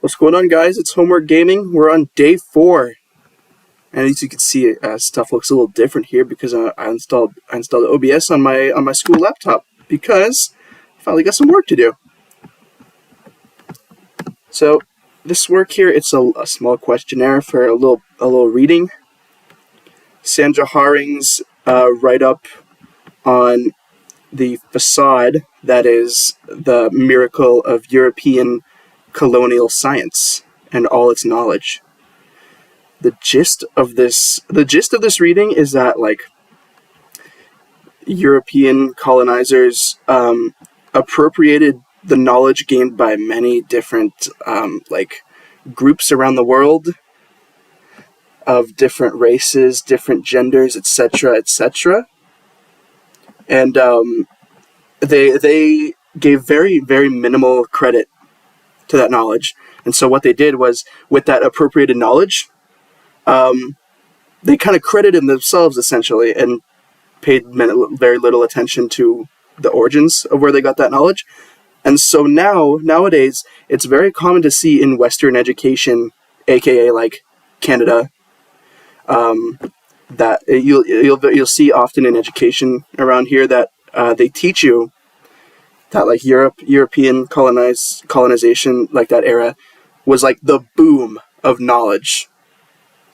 What's going on, guys? It's Homework Gaming. We're on day 4. And as you can see, stuff looks a little different here because I installed OBS on my school laptop because I finally got some work to do. So this work here, it's a small questionnaire for a little reading. Sandra Haring's write-up on the facade that is the miracle of European colonial science and all its knowledge. The gist of this reading is that, like, European colonizers appropriated the knowledge gained by many different groups around the world of different races, different genders, etc., etc. And they gave very, very minimal credit to that knowledge. And so what they did was, with that appropriated knowledge, they kind of credited themselves, essentially, and paid very little attention to the origins of where they got that knowledge. And so nowadays, it's very common to see in Western education, aka like Canada, that you'll see often in education around here that they teach you that, like, European colonization, like that era, was like the boom of knowledge.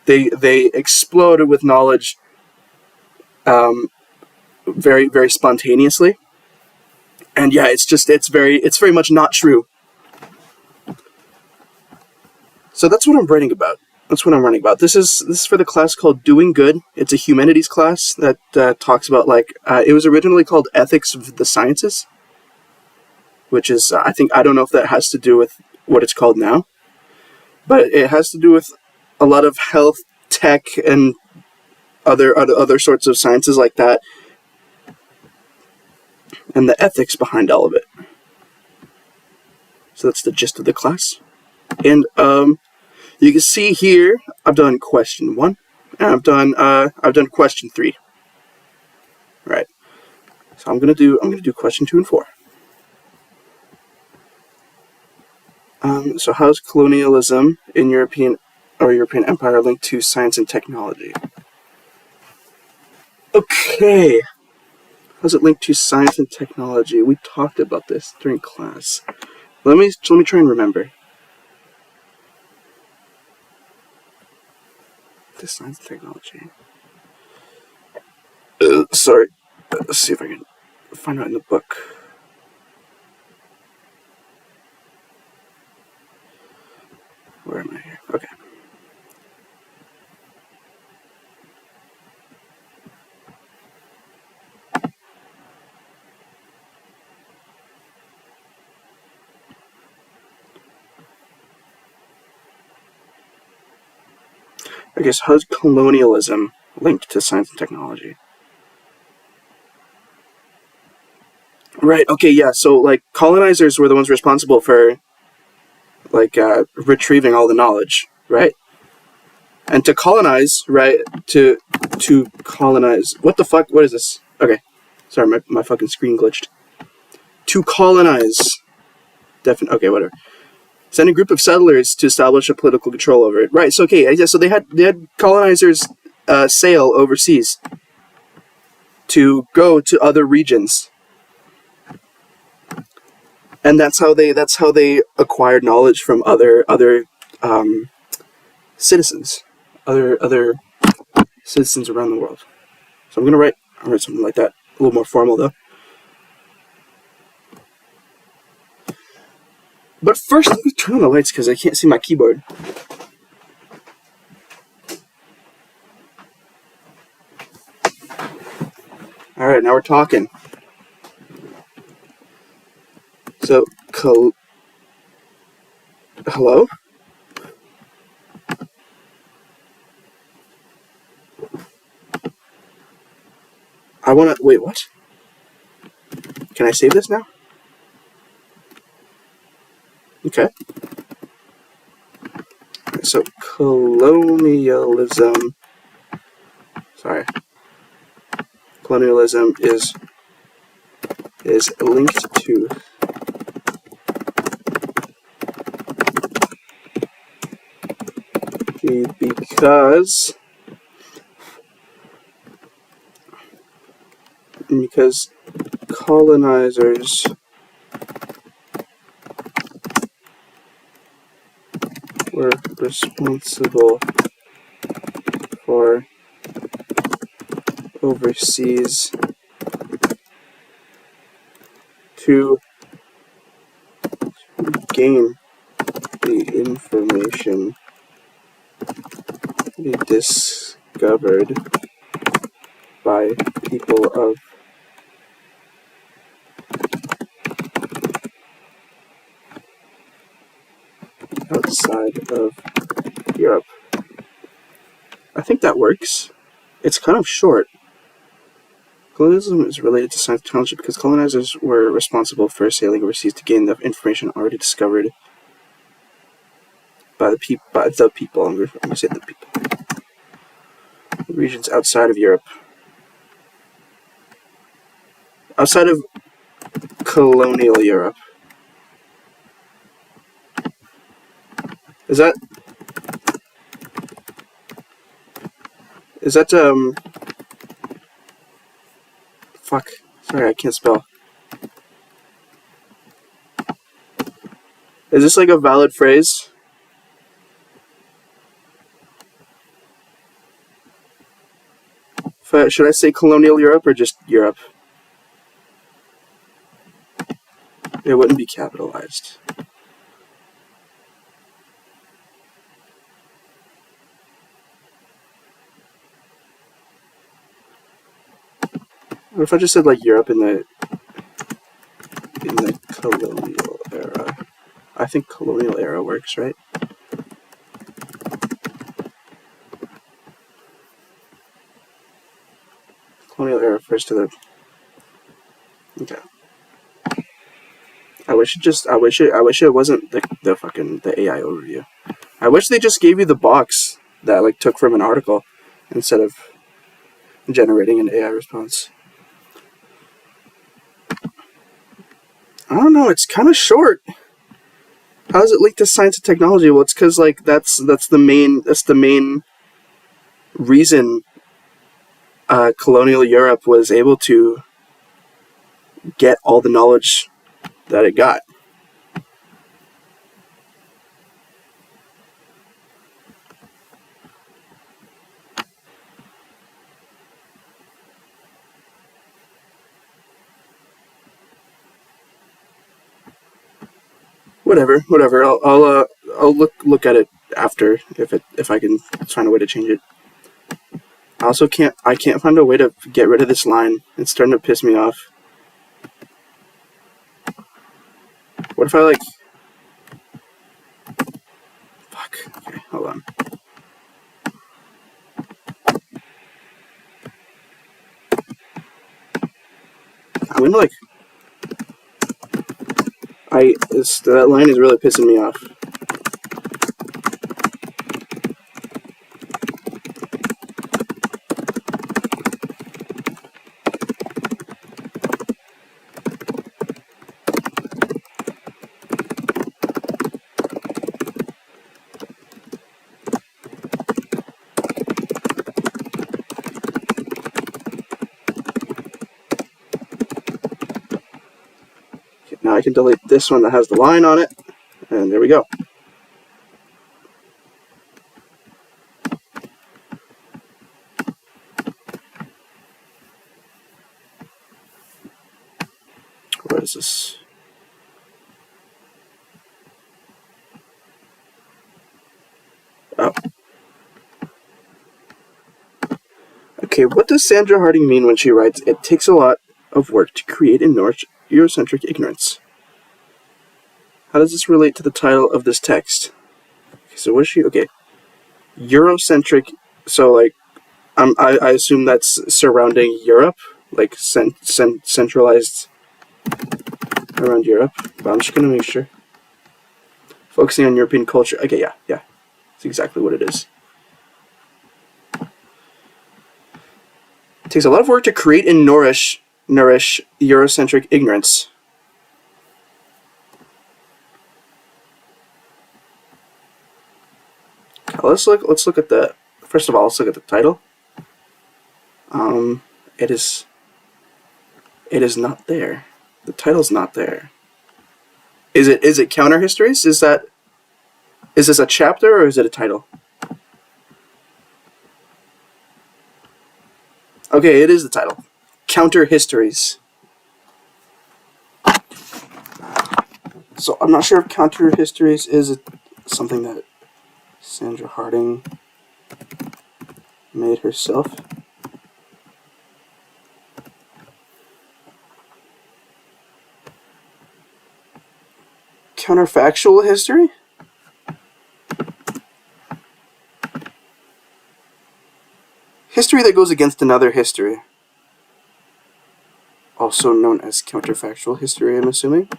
They exploded with knowledge very, very spontaneously. And yeah, it's very much not true. So that's what I'm writing about. This is for the class called Doing Good. It's a humanities class that talks about, it was originally called Ethics of the Sciences, which is, I don't know if that has to do with what it's called now, but it has to do with a lot of health, tech, and other sorts of sciences like that, and the ethics behind all of it. So that's the gist of the class. And you can see here, I've done question 1, and I've done question 3. Right. So I'm gonna do question 2 and 4. So how is colonialism in European Empire linked to science and technology? Okay. How's it linked to science and technology? We talked about this during class. Let me try and remember. This science and technology. Sorry. Let's see if I can find out in the book. Where am I here? Okay. I guess, how's colonialism linked to science and technology? Right, okay, yeah, so, like, colonizers were the ones responsible for, retrieving all the knowledge, right? And to colonize, right, to colonize, what the fuck, what is this? Okay, sorry, my fucking screen glitched. To colonize, okay, whatever. Send a group of settlers to establish a political control over it. Right, so okay, yeah, so they had colonizers sail overseas to go to other regions. And that's how they acquired knowledge from other citizens, other citizens around the world. So I'll write something like that, a little more formal though. But first, let me turn on the lights because I can't see my keyboard. Alright, now we're talking. So, hello? Wait, what? Can I save this now? Okay. So, colonialism is linked to because colonizers were responsible for overseas to gain the information discovered by people of outside of Europe. I think that works. It's kind of short. Colonialism is related to science and technology because colonizers were responsible for sailing overseas to gain the information already discovered by the people. I'm going to say the people. Regions outside of Europe. Outside of colonial Europe. Is that fuck. Sorry, I can't spell. Is this like a valid phrase? Should I say colonial Europe or just Europe? It wouldn't be capitalized. What if I just said like Europe in the colonial era? I think colonial era works, right? Colonial era refers to the. Okay. I wish it wasn't the fucking the AI overview. I wish they just gave you the box that like took from an article instead of generating an AI response. I don't know. It's kind of short. How is it linked to science and technology? Well, it's because like that's the main reason colonial Europe was able to get all the knowledge that it got. Whatever. I'll look at it after if I can find a way to change it. I can't find a way to get rid of this line. It's starting to piss me off. What if I like... Fuck. Okay, hold on. I'm gonna like... that line is really pissing me off. Now I can delete this one that has the line on it, and there we go. What is this? Oh. Okay, what does Sandra Harding mean when she writes, "It takes a lot of work to create in Eurocentric ignorance"? How does this relate to the title of this text? Okay, so what is she... Okay. Eurocentric, so like, I assume that's surrounding Europe, like centralized around Europe, but I'm just going to make sure. Focusing on European culture. Okay, yeah. That's exactly what it is. It takes a lot of work to create and nourish Eurocentric ignorance. let's look at the, first of all, let's look at the title. It is not there. The title's not there. Is it Counter Histories? Is this a chapter or is it a title? Okay, it is the title. Counter Histories. So I'm not sure if Counter Histories is something that Sandra Harding made herself. Counterfactual history? History that goes against another history. Also known as counterfactual history, I'm assuming.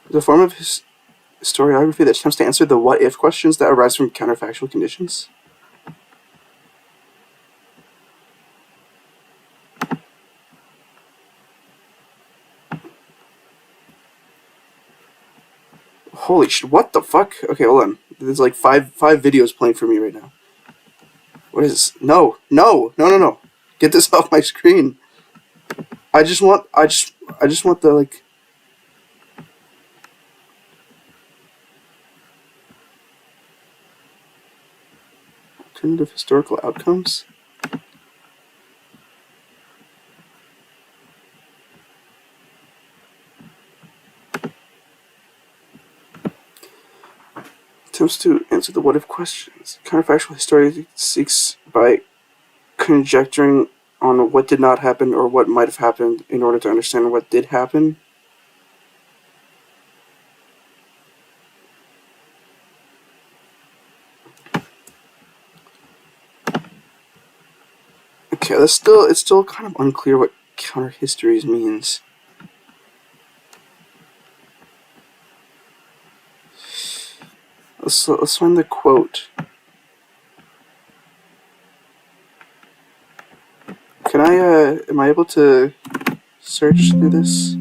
It's a form of historiography that attempts to answer the what-if questions that arise from counterfactual conditions. Holy shit, what the fuck? Okay, hold on. There's like five videos playing for me right now. What is this? No. Get this off my screen. I just want the, like... Alternative historical outcomes? Attempts to answer the what-if questions. Counterfactual history seeks by conjecturing on what did not happen or what might have happened in order to understand what did happen. Okay, it's still kind of unclear what counter-histories means. Let's find the quote. Can am I able to search through this?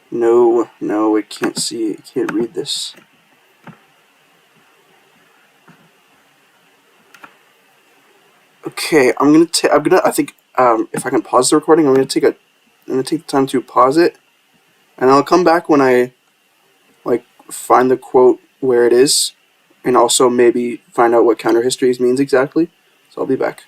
No, I can't see, I can't read this. Okay, I think, if I can pause the recording, I'm gonna take the time to pause it, and I'll come back when I, like, find the quote where it is, and also maybe find out what counter histories means exactly. So I'll be back.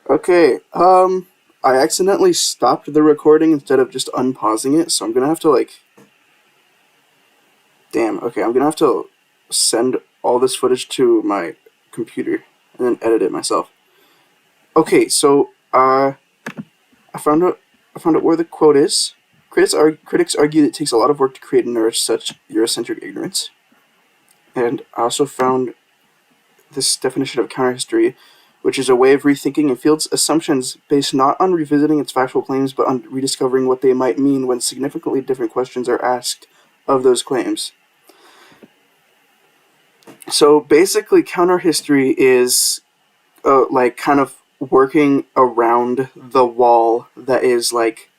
Okay, I accidentally stopped the recording instead of just unpausing it, so I'm gonna have to, like... Damn, okay, I'm gonna have to send all this footage to my computer and then edit it myself. Okay, so, I found out where the quote is. Critics argue that it takes a lot of work to create and nourish such Eurocentric ignorance. And I also found this definition of counterhistory, which is a way of rethinking a field's assumptions based not on revisiting its factual claims, but on rediscovering what they might mean when significantly different questions are asked of those claims. So basically, counterhistory is like kind of working around the wall that is like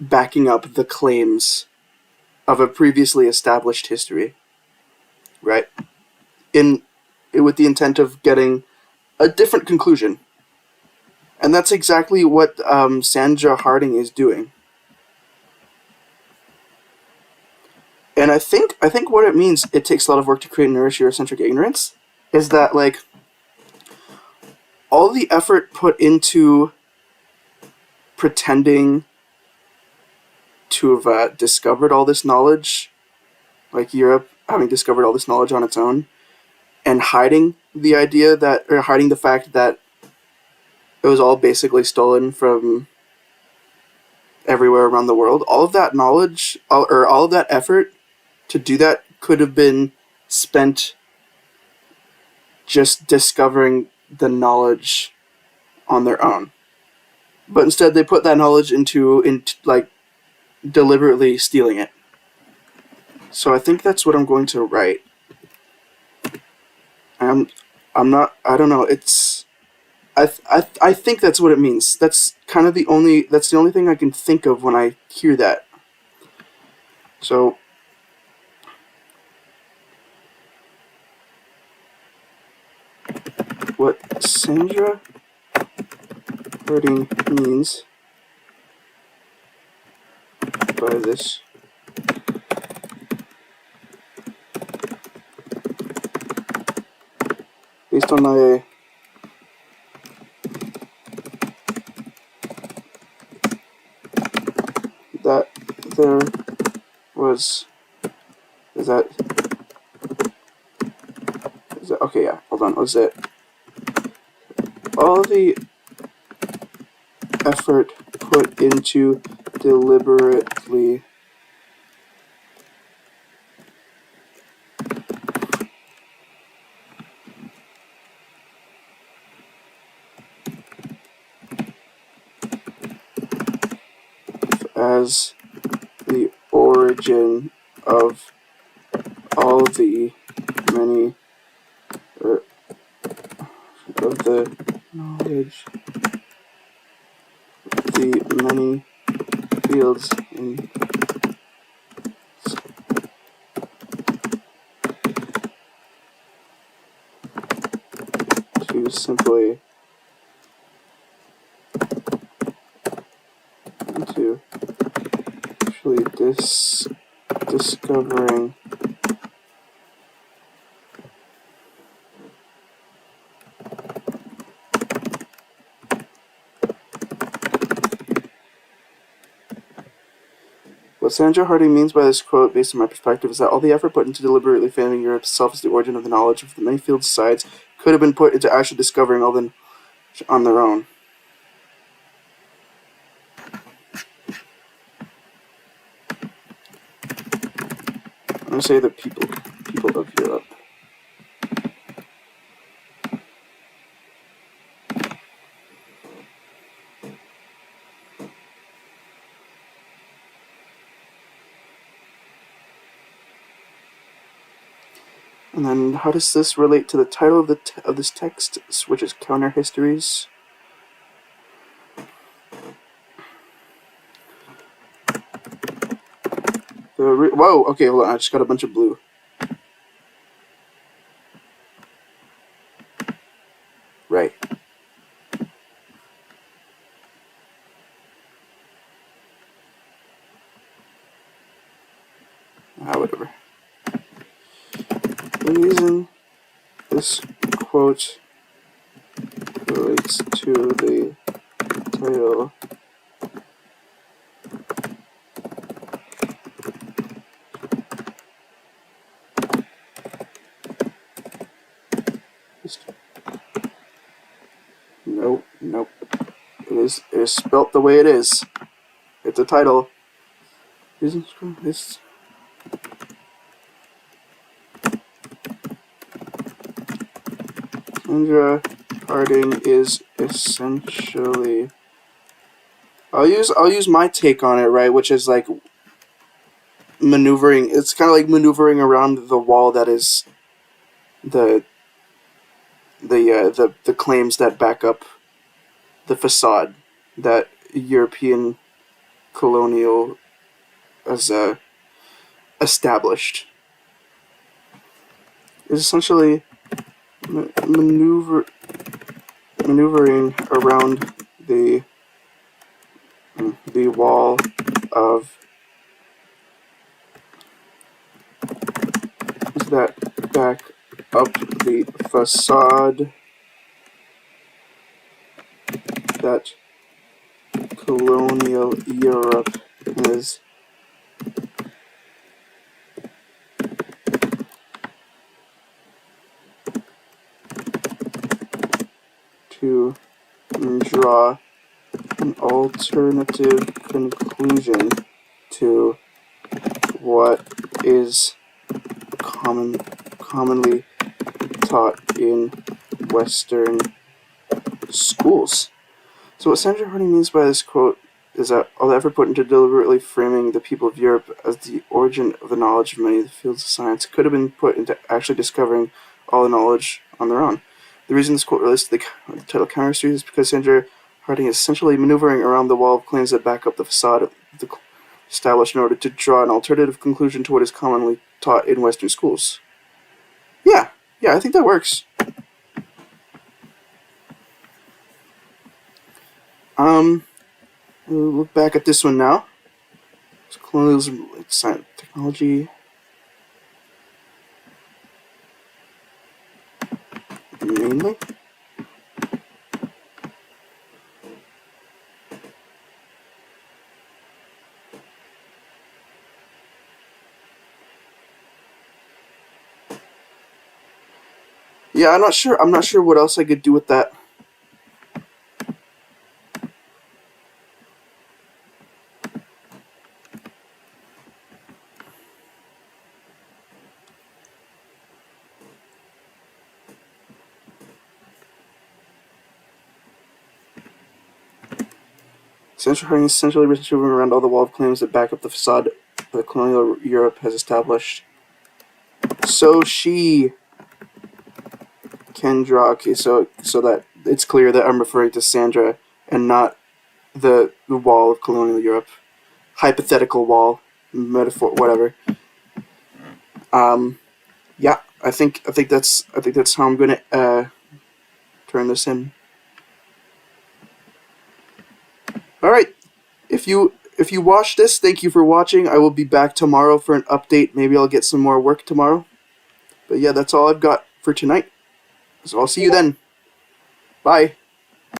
backing up the claims of a previously established history, right? With the intent of getting a different conclusion. And that's exactly what Sandra Harding is doing. And I think what it means, it takes a lot of work to create and nourish Eurocentric ignorance, is that, like, all the effort put into pretending to have discovered all this knowledge, like Europe having discovered all this knowledge on its own, and hiding the idea that, or hiding the fact that it was all basically stolen from everywhere around the world. All of that knowledge, or all of that effort to do that could have been spent just discovering the knowledge on their own. But instead they put that knowledge into like, deliberately stealing it. So I think that's what I'm going to write. I don't know, it's... I think that's what it means. That's kind of the only thing I can think of when I hear that. So what Sandra Harding means by this based on my that there was is that okay, yeah, hold on, was it all the effort put into deliberately as the origin of all the many of the knowledge, the many fields in to simply into actually discovering what Sandra Harding means by this quote, based on my perspective, is that all the effort put into deliberately framing Europe itself as the origin of the knowledge of the many fields sides could have been put into actually discovering all them on their own. I'm going to say the people of Europe. And then, how does this relate to the title of this text, which is Counter Histories? Whoa, okay, hold on, I just got a bunch of blue. Right. Whatever. The reason this quote relates to the title nope. It is spelt the way it is. It's a title. This Sandra Harding is essentially. I'll use my take on it, right, which is like maneuvering. It's kind of like maneuvering around the wall that is the claims that back up the facade that European colonial as established. Is essentially maneuvering around the wall of that back up the facade that colonial Europe is to draw an alternative conclusion to what is commonly taught in Western schools. So what Sandra Harding means by this quote is that all the effort put into deliberately framing the people of Europe as the origin of the knowledge of many of the fields of science could have been put into actually discovering all the knowledge on their own. The reason this quote relates to the title Counterhistory is because Sandra Harding is essentially maneuvering around the wall of claims that back up the facade of the established in order to draw an alternative conclusion to what is commonly taught in Western schools. Yeah, I think that works. We'll look back at this one now. So colonialism, science, technology. Mainly. Yeah, I'm not sure what else I could do with that. Central Harding is essentially moving around all the wall of claims that back up the facade that colonial Europe has established. So she can draw. Okay, so that it's clear that I'm referring to Sandra and not the wall of colonial Europe, hypothetical wall, metaphor, whatever. Yeah, I think that's how I'm gonna turn this in. All right, if you watch this, thank you for watching. I will be back tomorrow for an update. Maybe I'll get some more work tomorrow. But yeah, that's all I've got for tonight. So I'll see you then. Bye.